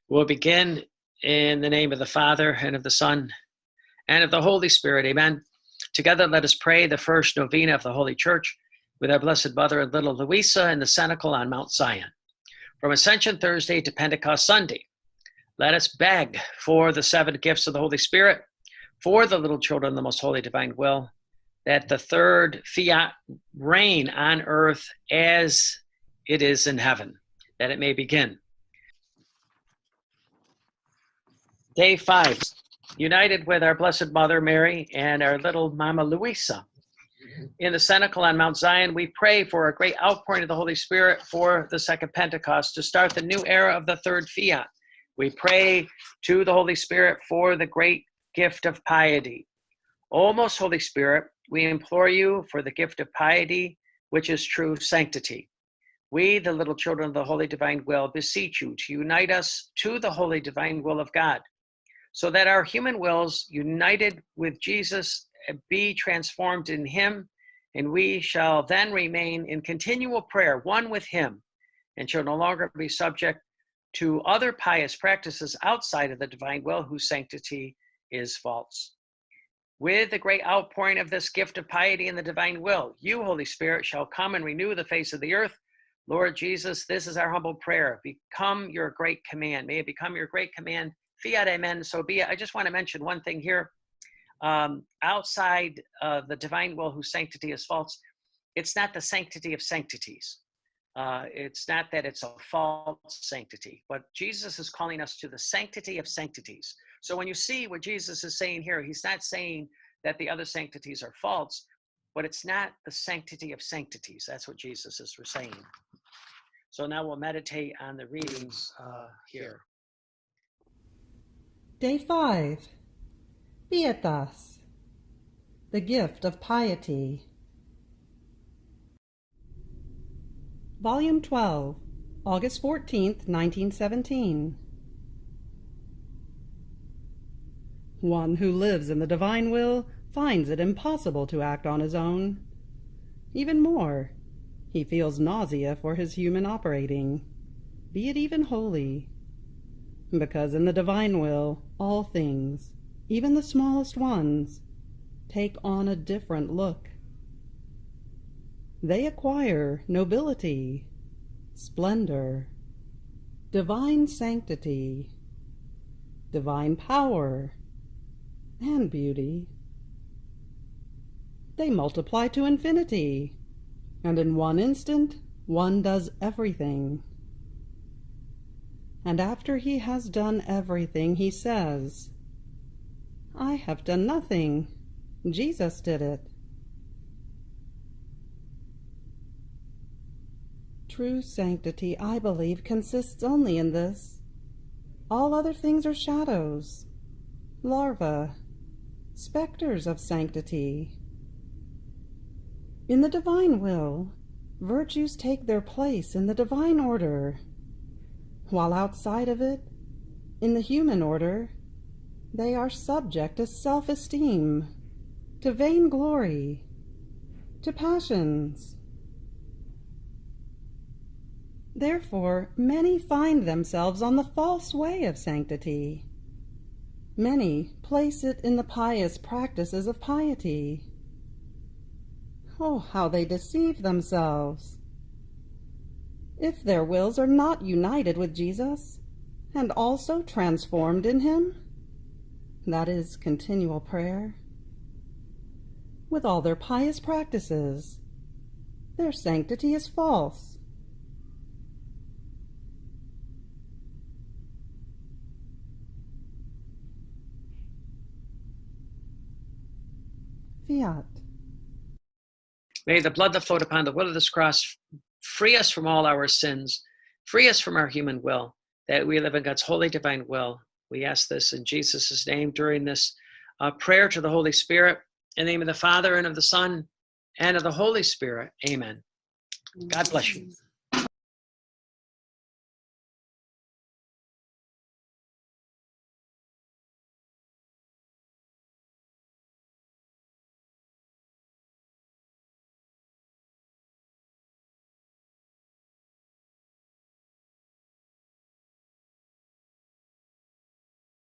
We'll begin in the name of the Father, and of the Son, and of the Holy Spirit. Amen. Together, let us pray the first novena of the Holy Church with our Blessed Mother and little Luisa in the cenacle on Mount Zion. From Ascension Thursday to Pentecost Sunday, let us beg for the 7 gifts of the Holy Spirit, for the little children of the most holy divine will, that the third Fiat reign on earth as it is in heaven, that it may begin. Day 5, united with our Blessed Mother Mary and our little Mama Luisa. In the cenacle on Mount Zion, we pray for a great outpouring of the Holy Spirit for the second Pentecost to start the new era of the third Fiat. We pray to the Holy Spirit for the great gift of piety. O most Holy Spirit, we implore you for the gift of piety, which is true sanctity. We, the little children of the holy divine will, beseech you to unite us to the holy divine will of God, so that our human wills, united with Jesus, be transformed in him, and we shall then remain in continual prayer, one with him, and shall no longer be subject to other pious practices outside of the divine will, whose sanctity is false. With the great outpouring of this gift of piety in the divine will, you, Holy Spirit, shall come and renew the face of the earth. Lord Jesus, this is our humble prayer. Become your great command. May it become your great command. Fiat, amen, so be it. I just want to mention one thing here. Outside the divine will, whose sanctity is false, it's not the sanctity of sanctities. It's not that it's a false sanctity, but Jesus is calling us to the sanctity of sanctities. So when you see what Jesus is saying here, he's not saying that the other sanctities are false, but it's not the sanctity of sanctities. That's what Jesus is saying. So now we'll meditate on the readings here. Day 5. Pietas, the gift of piety. Volume 12, August 14th, 1917. One who lives in the divine will finds it impossible to act on his own. Even more, he feels nausea for his human operating, be it even holy. Because in the divine will, all things, even the smallest ones, take on a different look. They acquire nobility, splendor, divine sanctity, divine power, and beauty. They multiply to infinity, and in one instant, one does everything. And after he has done everything, he says, I have done nothing. Jesus did it. True sanctity, I believe, consists only in this. All other things are shadows, larvae, specters of sanctity. In the divine will, virtues take their place in the divine order, while outside of it, in the human order, they are subject to self-esteem, to vainglory, to passions. Therefore, many find themselves on the false way of sanctity. Many place it in the pious practices of piety. Oh, how they deceive themselves! If their wills are not united with Jesus, and also transformed in him, that is continual prayer, with all their pious practices, their sanctity is false. Fiat. May the blood that flowed upon the wood of this cross free us from all our sins, free us from our human will, that we live in God's holy divine will. We ask this in Jesus' name during this prayer to the Holy Spirit. In the name of the Father, and of the Son, and of the Holy Spirit. Amen. God bless you.